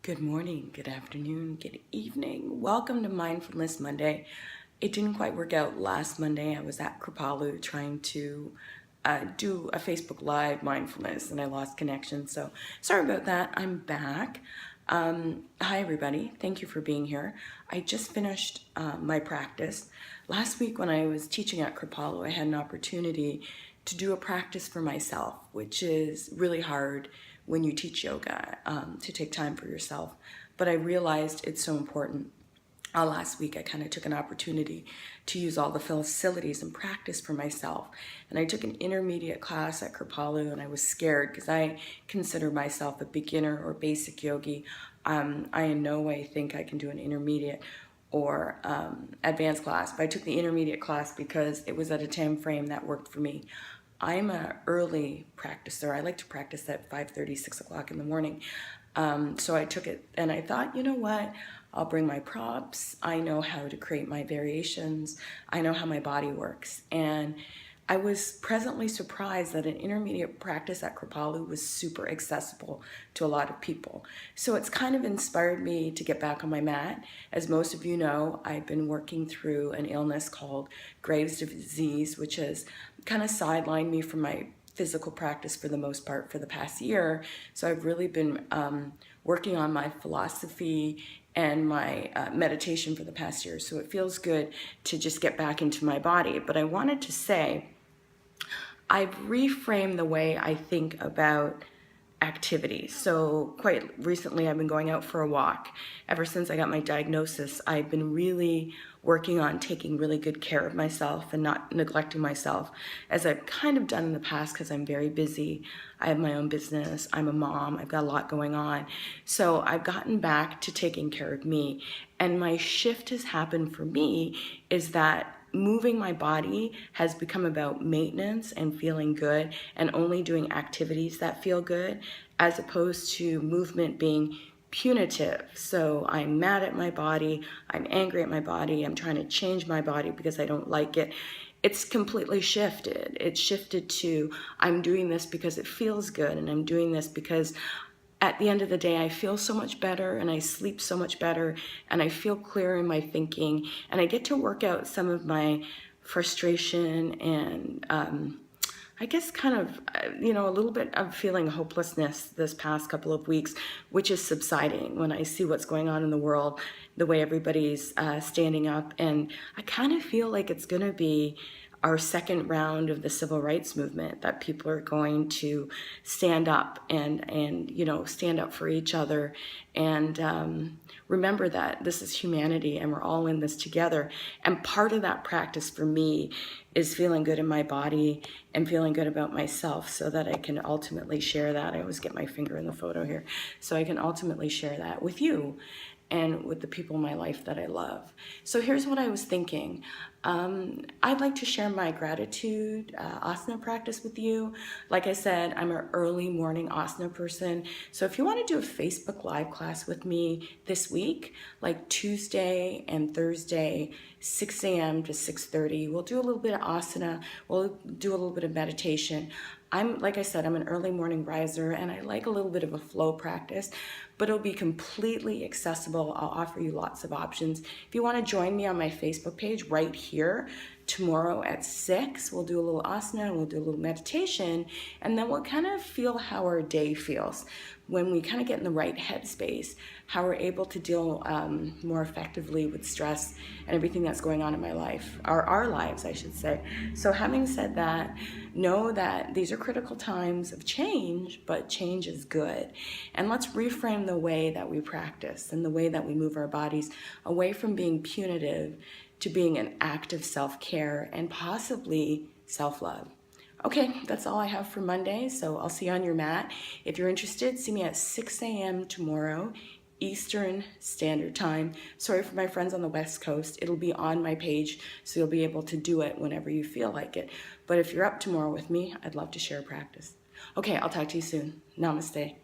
Good morning, good afternoon, good evening. Welcome to Mindfulness Monday. It didn't quite work out last Monday. I was at Kripalu trying to do a Facebook Live mindfulness and I lost connection. So sorry about that. I'm back. Hi, everybody. Thank you for being here. I just finished my practice. Last week when I was teaching at Kripalu, I had an opportunity to do a practice for myself, which is really hard when you teach yoga, to take time for yourself. But I realized it's so important. Last week I kind of took an opportunity to use all the facilities and practice for myself. And I took an intermediate class at Kripalu and I was scared because I consider myself a beginner or basic yogi. I in no way think I can do an intermediate or advanced class, but I took the intermediate class because it was at a time frame that worked for me. I'm an early practicer. I like to practice at 5:30, 6 o'clock in the morning. So I took it and I thought, you know what? I'll bring my props. I know how to create my variations. I know how my body works. And I was pleasantly surprised that an intermediate practice at Kripalu was super accessible to a lot of people. So it's kind of inspired me to get back on my mat. As most of you know, I've been working through an illness called Graves' disease, which has kind of sidelined me from my physical practice for the most part for the past year. So I've really been working on my philosophy and my meditation for the past year. So it feels good to just get back into my body. But I wanted to say, I've reframed the way I think about activities. So quite recently I've been going out for a walk. Ever since I got my diagnosis, I've been really working on taking really good care of myself and not neglecting myself, as I've kind of done in the past because I'm very busy. I have my own business, I'm a mom, I've got a lot going on. So I've gotten back to taking care of me. And my shift has happened for me is that moving my body has become about maintenance and feeling good and only doing activities that feel good, as opposed to movement being punitive. So I'm mad at my body, I'm angry at my body, I'm trying to change my body because I don't like it. It's completely shifted. It's shifted to, I'm doing this because it feels good, and I'm doing this because at the end of the day, I feel so much better and I sleep so much better and I feel clear in my thinking, and I get to work out some of my frustration and I guess kind of, a little bit of feeling hopelessness this past couple of weeks, which is subsiding when I see what's going on in the world, the way everybody's standing up. And I kind of feel like it's going to be our second round of the civil rights movement, that people are going to stand up and stand up for each other and remember that this is humanity and we're all in this together. And part of that practice for me is feeling good in my body and feeling good about myself so that I can ultimately share that. I always get my finger in the photo here. So I can ultimately share that with you and with the people in my life that I love. So here's what I was thinking. I'd like to share my gratitude asana practice with you. Like I said, I'm an early morning asana person. So if you want to do a Facebook Live class with me this week, like Tuesday and Thursday, 6 a.m. to 6:30, we'll do a little bit of asana. We'll do a little bit of meditation. Like I said, I'm an early morning riser and I like a little bit of a flow practice, but it'll be completely accessible. I'll offer you lots of options. If you want to join me on my Facebook page right here, tomorrow at 6, we'll do a little asana, we'll do a little meditation, and then we'll kind of feel how our day feels. When we kind of get in the right headspace, how we're able to deal more effectively with stress and everything that's going on in my life, or our lives, I should say. So having said that, know that these are critical times of change, but change is good. And let's reframe the way that we practice and the way that we move our bodies away from being punitive to being an act of self-care and possibly self-love. Okay, that's all I have for Monday, so I'll see you on your mat. If you're interested, see me at 6 a.m. tomorrow, Eastern Standard Time. Sorry for my friends on the West Coast. It'll be on my page, so you'll be able to do it whenever you feel like it. But if you're up tomorrow with me, I'd love to share a practice. Okay, I'll talk to you soon. Namaste.